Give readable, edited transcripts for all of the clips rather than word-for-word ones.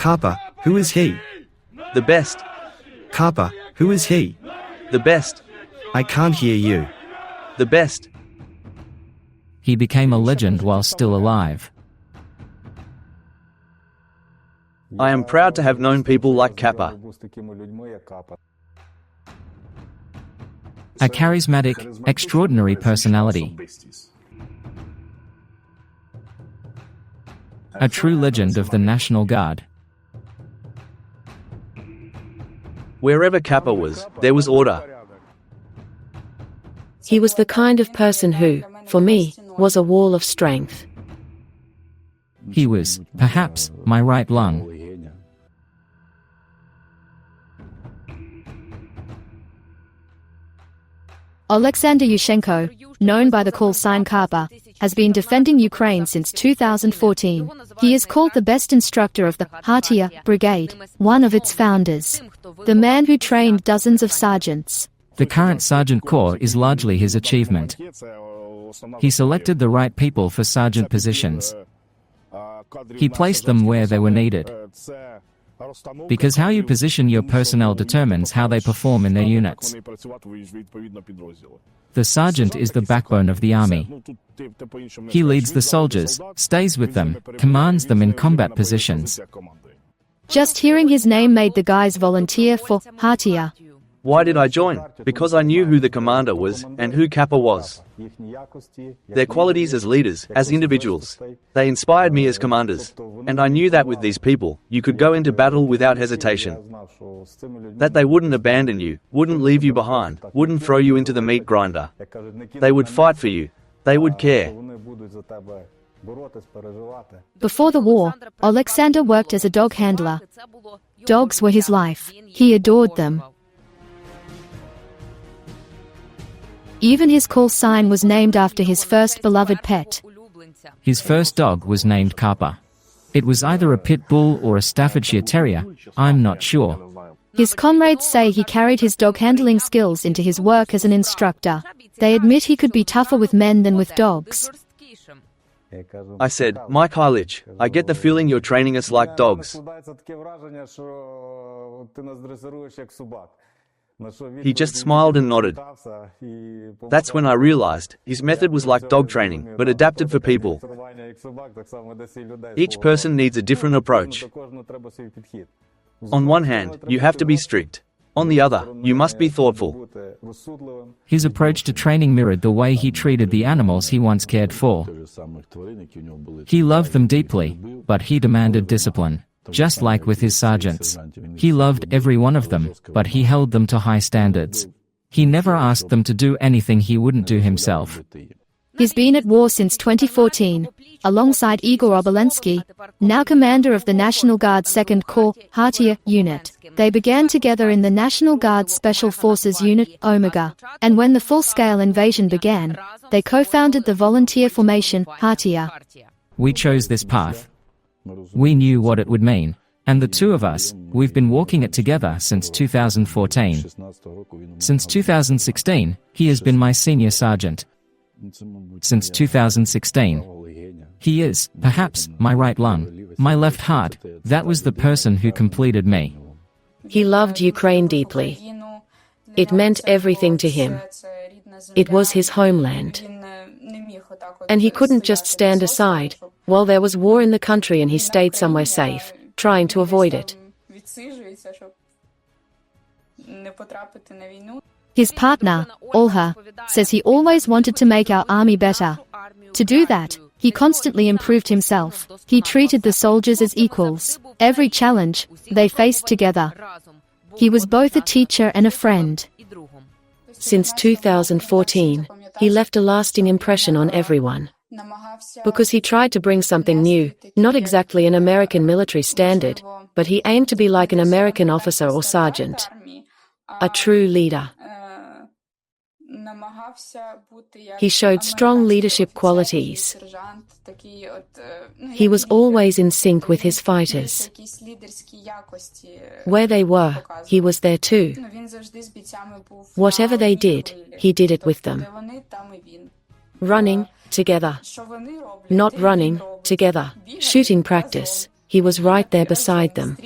Kapa, who is he? The best. Kapa, who is he? The best. I can't hear you. The best. He became a legend while still alive. I am proud to have known people like Kapa. A charismatic, extraordinary personality. A true legend of the National Guard. Wherever Kapa was, there was order. He was the kind of person who, for me, was a wall of strength. He was, perhaps, my right lung. Oleksandr Yushchenko, known by the call sign Kapa, has been defending Ukraine since 2014. He is called the best instructor of the Khartiia brigade, one of its founders. The man who trained dozens of sergeants. The current Sergeant Corps is largely his achievement. He selected the right people for sergeant positions. He placed them where they were needed. Because how you position your personnel determines how they perform in their units. The sergeant is the backbone of the army. He leads the soldiers, stays with them, commands them in combat positions. Just hearing his name made the guys volunteer for Khartiia. Why did I join? Because I knew who the commander was and who Kapa was. Their qualities as leaders, as individuals. They inspired me as commanders. And I knew that with these people, you could go into battle without hesitation. That they wouldn't abandon you, wouldn't leave you behind, wouldn't throw you into the meat grinder. They would fight for you. They would care. Before the war, Oleksandr worked as a dog handler. Dogs were his life. He adored them. Even his call sign was named after his first beloved pet. His first dog was named Kapa. It was either a pit bull or a Staffordshire Terrier, I'm not sure. His comrades say he carried his dog handling skills into his work as an instructor. They admit he could be tougher with men than with dogs. I said, Mikhailich, I get the feeling you're training us like dogs. He just smiled and nodded. That's when I realized his method was like dog training, but adapted for people. Each person needs a different approach. On one hand, you have to be strict. On the other, you must be thoughtful. His approach to training mirrored the way he treated the animals he once cared for. He loved them deeply, but he demanded discipline. Just like with his sergeants. He loved every one of them, but he held them to high standards. He never asked them to do anything he wouldn't do himself. He's been at war since 2014, alongside Igor Obolensky, now commander of the National Guard 2nd Corps, Khartiia unit. They began together in the National Guard Special Forces Unit, Omega, and when the full-scale invasion began, they co-founded the volunteer formation, Khartiia. We chose this path. We knew what it would mean. And the two of us, we've been walking it together since 2014. Since 2016, he has been my senior sergeant. Since 2016. He is, perhaps, my right lung, my left heart. That was the person who completed me. He loved Ukraine deeply. It meant everything to him. It was his homeland. And he couldn't just stand aside while there was war in the country and he stayed somewhere safe, trying to avoid it. His partner, Olha, says he always wanted to make our army better. To do that, he constantly improved himself. He treated the soldiers as equals. Every challenge, they faced together. He was both a teacher and a friend. Since 2014, he left a lasting impression on everyone. Because he tried to bring something new, not exactly an American military standard, but he aimed to be like an American officer or sergeant. A true leader. He showed strong leadership qualities. He was always in sync with his fighters. Where they were, he was there too. Whatever they did, he did it with them. Running, together. Not running, together. Shooting practice, he was right there beside them.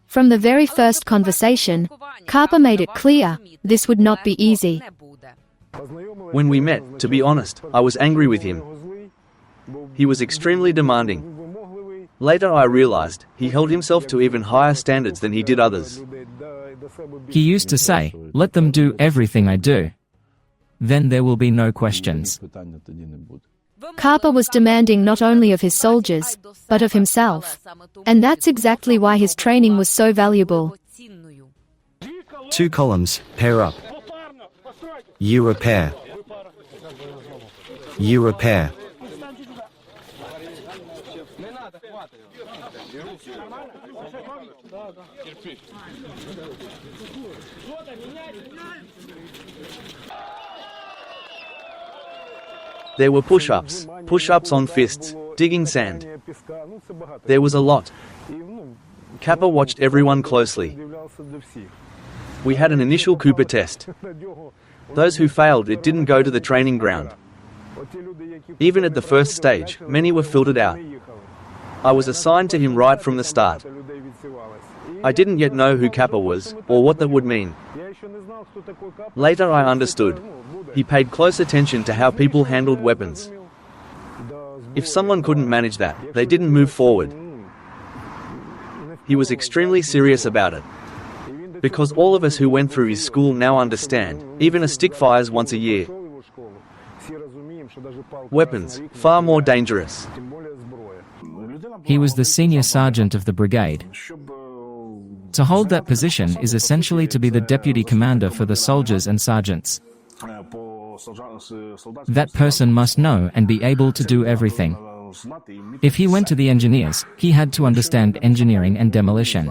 From the very first conversation, Kapa made it clear this would not be easy. When we met, to be honest, I was angry with him. He was extremely demanding. Later I realized he held himself to even higher standards than he did others. He used to say, "Let them do everything I do. Then there will be no questions." Kapa was demanding not only of his soldiers, but of himself. And that's exactly why his training was so valuable. 2 columns, pair up. You repair. You repair. There were push-ups on fists, digging sand. There was a lot. Kapa watched everyone closely. We had an initial Cooper test. Those who failed it didn't go to the training ground. Even at the first stage, many were filtered out. I was assigned to him right from the start. I didn't yet know who Kapa was, or what that would mean. Later I understood. He paid close attention to how people handled weapons. If someone couldn't manage that, they didn't move forward. He was extremely serious about it. Because all of us who went through his school now understand, even a stick fires once a year. Weapons, far more dangerous. He was the senior sergeant of the brigade. To hold that position is essentially to be the deputy commander for the soldiers and sergeants. That person must know and be able to do everything. If he went to the engineers, he had to understand engineering and demolition.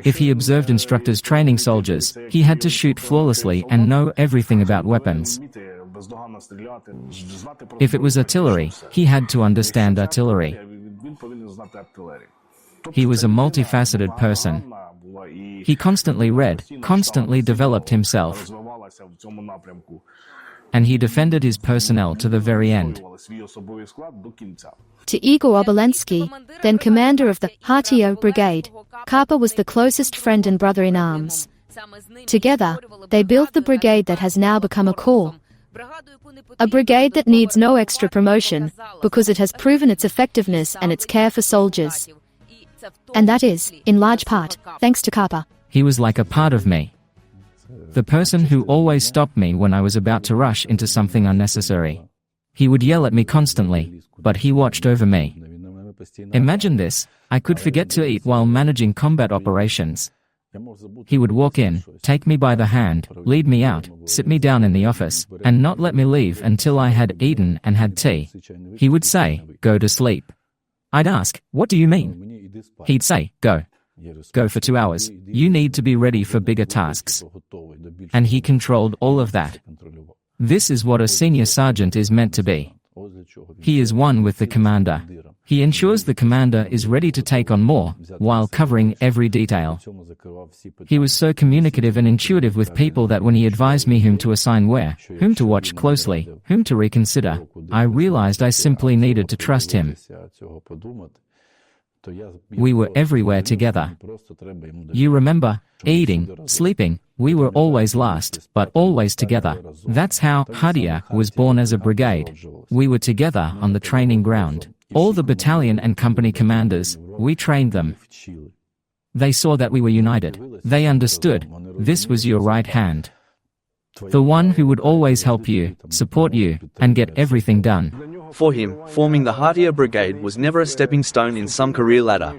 If he observed instructors training soldiers, he had to shoot flawlessly and know everything about weapons. If it was artillery, he had to understand artillery. He was a multifaceted person. He constantly read, constantly developed himself. And he defended his personnel to the very end. To Igor Obolensky, then commander of the Khartiia brigade, Kapa was the closest friend and brother in arms. Together, they built the brigade that has now become a corps. A brigade that needs no extra promotion, because it has proven its effectiveness and its care for soldiers. And that is, in large part, thanks to Kapa. He was like a part of me. The person who always stopped me when I was about to rush into something unnecessary. He would yell at me constantly, but he watched over me. Imagine this, I could forget to eat while managing combat operations. He would walk in, take me by the hand, lead me out, sit me down in the office, and not let me leave until I had eaten and had tea. He would say, "Go to sleep." I'd ask, "What do you mean?" He'd say, "Go. Go for 2 hours, you need to be ready for bigger tasks." And he controlled all of that. This is what a senior sergeant is meant to be. He is one with the commander. He ensures the commander is ready to take on more, while covering every detail. He was so communicative and intuitive with people that when he advised me whom to assign where, whom to watch closely, whom to reconsider, I realized I simply needed to trust him. We were everywhere together. You remember, eating, sleeping, we were always last, but always together. That's how Khartiia was born as a brigade. We were together on the training ground. All the battalion and company commanders, we trained them. They saw that we were united. They understood, this was your right hand. The one who would always help you, support you, and get everything done. For him, forming the Khartiia brigade was never a stepping stone in some career ladder.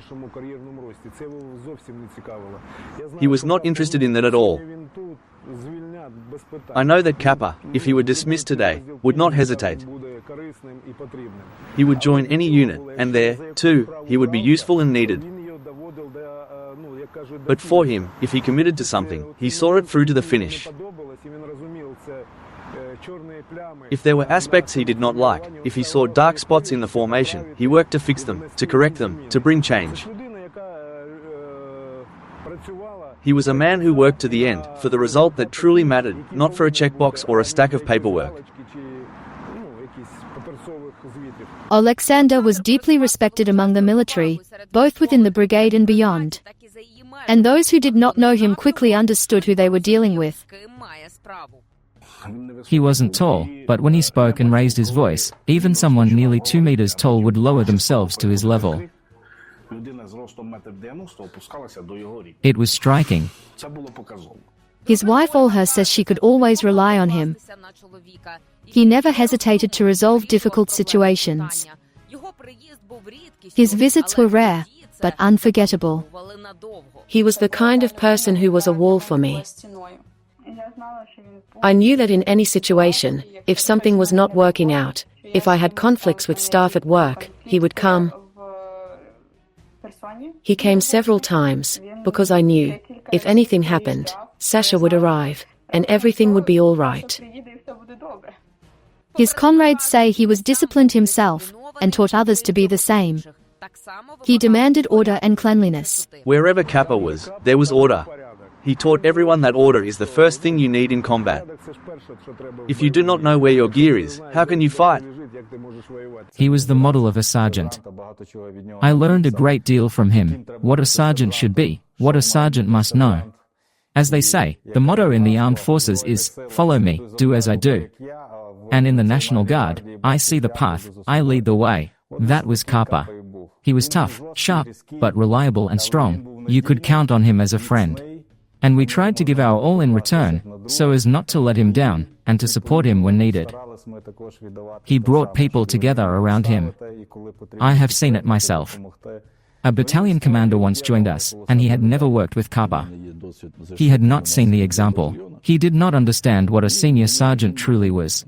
He was not interested in that at all. I know that Kapa, if he were dismissed today, would not hesitate. He would join any unit, and there, too, he would be useful and needed. But for him, if he committed to something, he saw it through to the finish. If there were aspects he did not like, if he saw dark spots in the formation, he worked to fix them, to correct them, to bring change. He was a man who worked to the end, for the result that truly mattered, not for a checkbox or a stack of paperwork. Oleksandr was deeply respected among the military, both within the brigade and beyond. And those who did not know him quickly understood who they were dealing with. He wasn't tall, but when he spoke and raised his voice, even someone nearly 2 meters tall would lower themselves to his level. It was striking. His wife Olha says she could always rely on him. He never hesitated to resolve difficult situations. His visits were rare, but unforgettable. He was the kind of person who was a wall for me. I knew that in any situation, if something was not working out, if I had conflicts with staff at work, he would come. He came several times, because I knew, if anything happened, Sasha would arrive, and everything would be all right. His comrades say he was disciplined himself, and taught others to be the same. He demanded order and cleanliness. Wherever Kapa was, there was order. He taught everyone that order is the first thing you need in combat. If you do not know where your gear is, how can you fight? He was the model of a sergeant. I learned a great deal from him, what a sergeant should be, what a sergeant must know. As they say, the motto in the armed forces is, follow me, do as I do. And in the National Guard, I see the path, I lead the way. That was Kapa. He was tough, sharp, but reliable and strong. You could count on him as a friend. And we tried to give our all in return, so as not to let him down, and to support him when needed. He brought people together around him. I have seen it myself. A battalion commander once joined us, and he had never worked with Kapa. He had not seen the example. He did not understand what a senior sergeant truly was.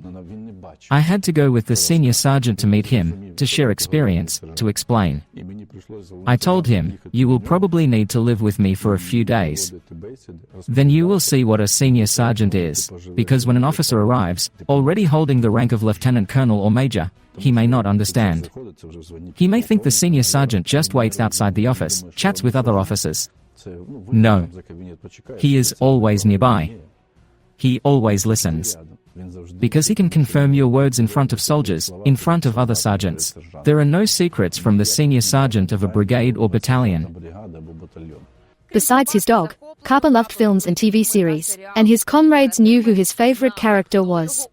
I had to go with the senior sergeant to meet him, to share experience, to explain. I told him, you will probably need to live with me for a few days. Then you will see what a senior sergeant is, because when an officer arrives, already holding the rank of lieutenant colonel or major, he may not understand. He may think the senior sergeant just waits outside the office, chats with other officers. No. He is always nearby. He always listens. Because he can confirm your words in front of soldiers, in front of other sergeants. There are no secrets from the senior sergeant of a brigade or battalion. Besides his dog, Kapa loved films and TV series, and his comrades knew who his favorite character was.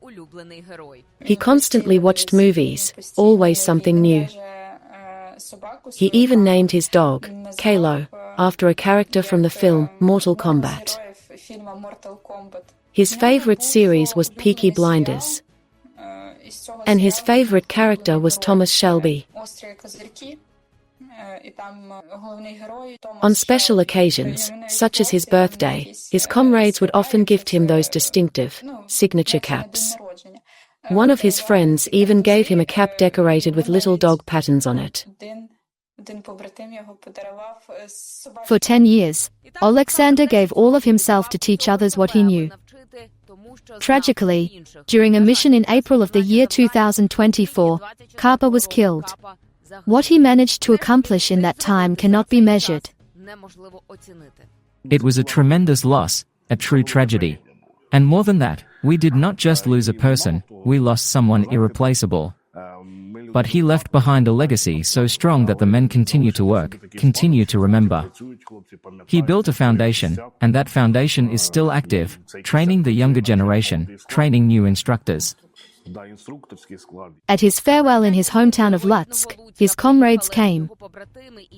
He constantly watched movies, always something new. He even named his dog, Kalo, after a character from the film Mortal Kombat. His favorite series was Peaky Blinders. And his favorite character was Thomas Shelby. On special occasions, such as his birthday, his comrades would often gift him those distinctive, signature caps. One of his friends even gave him a cap decorated with little dog patterns on it. For 10 years, Oleksandr gave all of himself to teach others what he knew. Tragically, during a mission in April of the year 2024, Kapa was killed. What he managed to accomplish in that time cannot be measured. It was a tremendous loss, a true tragedy. And more than that, we did not just lose a person, we lost someone irreplaceable. But he left behind a legacy so strong that the men continue to work, continue to remember. He built a foundation, and that foundation is still active, training the younger generation, training new instructors. At his farewell in his hometown of Lutsk, his comrades came.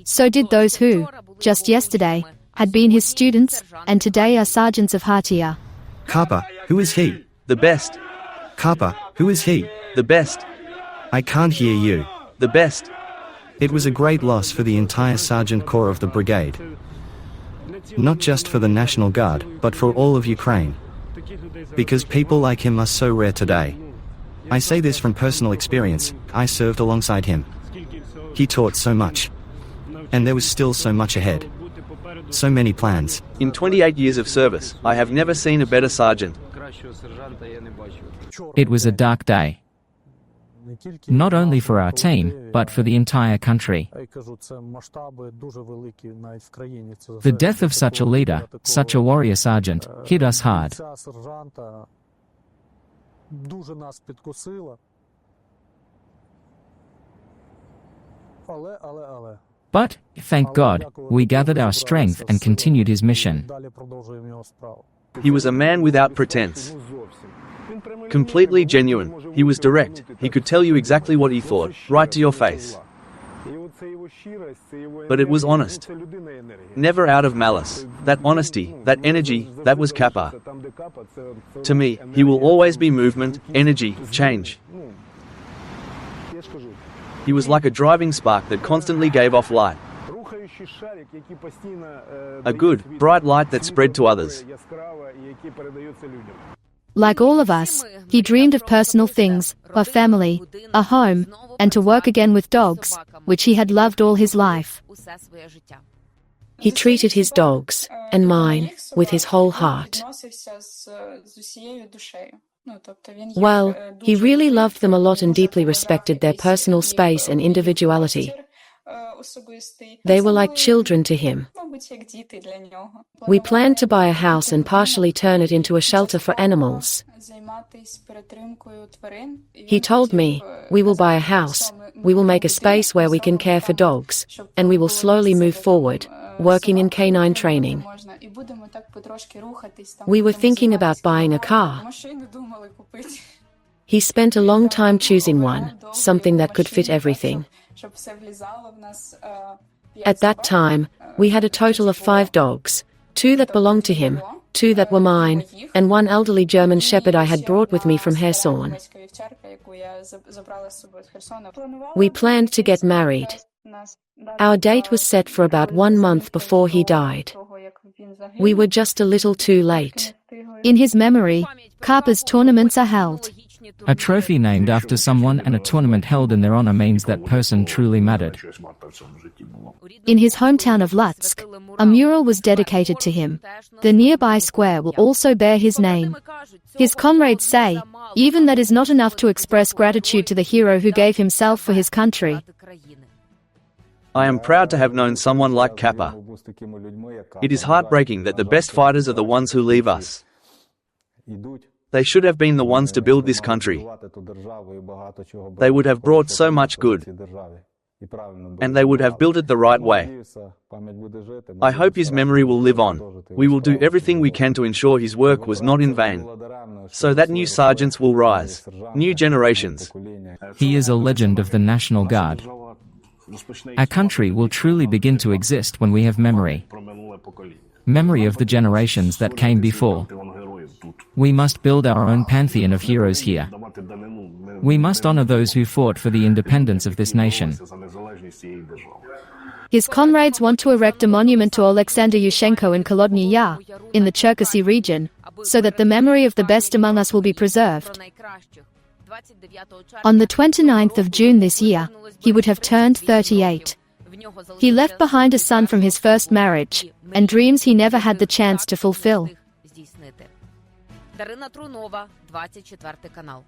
So did those who, just yesterday, had been his students, and today are sergeants of Khartiia. Kapa, who is he? The best. Kapa, who is he? The best. I can't hear you. The best. It was a great loss for the entire Sergeant Corps of the brigade. Not just for the National Guard, but for all of Ukraine. Because people like him are so rare today. I say this from personal experience, I served alongside him. He taught so much. And there was still so much ahead. So many plans. In 28 years of service, I have never seen a better sergeant. It was a dark day. Not only for our team, but for the entire country. The death of such a leader, such a warrior sergeant, hit us hard. But, thank God, we gathered our strength and continued his mission. He was a man without pretense. Completely genuine. He was direct. He could tell you exactly what he thought, right to your face. But it was honest. Never out of malice. That honesty, that energy, that was Kapa. To me, he will always be movement, energy, change. He was like a driving spark that constantly gave off light. A good, bright light that spread to others. Like all of us, he dreamed of personal things, a family, a home, and to work again with dogs, which he had loved all his life. He treated his dogs, and mine, with his whole heart. Well, he really loved them a lot and deeply respected their personal space and individuality. They were like children to him. We planned to buy a house and partially turn it into a shelter for animals. He told me, "We will buy a house, we will make a space where we can care for dogs, and we will slowly move forward, working in canine training." We were thinking about buying a car. He spent a long time choosing one, something that could fit everything. At that time, we had a total of 5 dogs, 2 that belonged to him, 2 that were mine, and 1 elderly German shepherd I had brought with me from Kherson. We planned to get married. Our date was set for about 1 month before he died. We were just a little too late. In his memory, Kapa's tournaments are held. A trophy named after someone and a tournament held in their honor means that person truly mattered. In his hometown of Lutsk, a mural was dedicated to him. The nearby square will also bear his name. His comrades say, even that is not enough to express gratitude to the hero who gave himself for his country. I am proud to have known someone like Kapa. It is heartbreaking that the best fighters are the ones who leave us. They should have been the ones to build this country. They would have brought so much good. And they would have built it the right way. I hope his memory will live on. We will do everything we can to ensure his work was not in vain. So that new sergeants will rise. New generations. He is a legend of the National Guard. Our country will truly begin to exist when we have memory. Memory of the generations that came before. We must build our own pantheon of heroes here. We must honor those who fought for the independence of this nation. His comrades want to erect a monument to Oleksandr Yushchenko in Khartiia, in the Cherkasy region, so that the memory of the best among us will be preserved. On the 29th of June this year, he would have turned 38. He left behind a son from his first marriage, and dreams he never had the chance to fulfill. Darina Trunova, 24 канал.